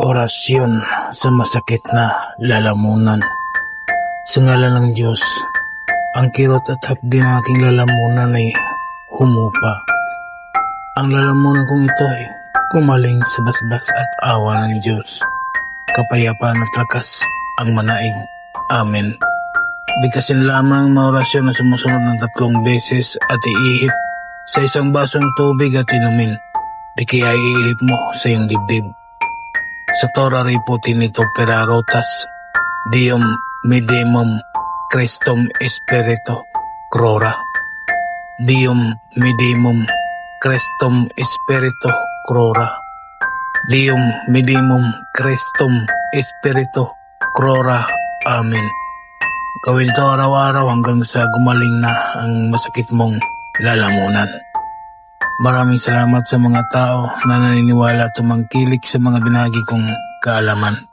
Orasyon sa masakit na lalamunan. Sa ngalan ng Diyos, ang kirot at hapdi ng aking lalamunan ay humupa. Ang lalamunan kong ito ay kumaling sa basbas at awa ng Diyos. Kapayapaan at lakas ang manaig. Amen. Bigkasin lamang ang mga orasyon na sumusunod ng 3 beses at iihip sa isang basong tubig at inumin. Di kaya iihip mo sa iyong dibdib. Sa Torah Riputinito Perarotas, Dium Medimum Christum Espiritu Crora. Dium Medimum Christum Espiritu Crora. Dium Medimum Christum Espiritu Crora. Amen. Gawin ito araw-araw hanggang sa gumaling na ang masakit mong lalamunan. Maraming salamat sa mga tao na naniniwala at tumangkilik sa mga binahagi kong kaalaman.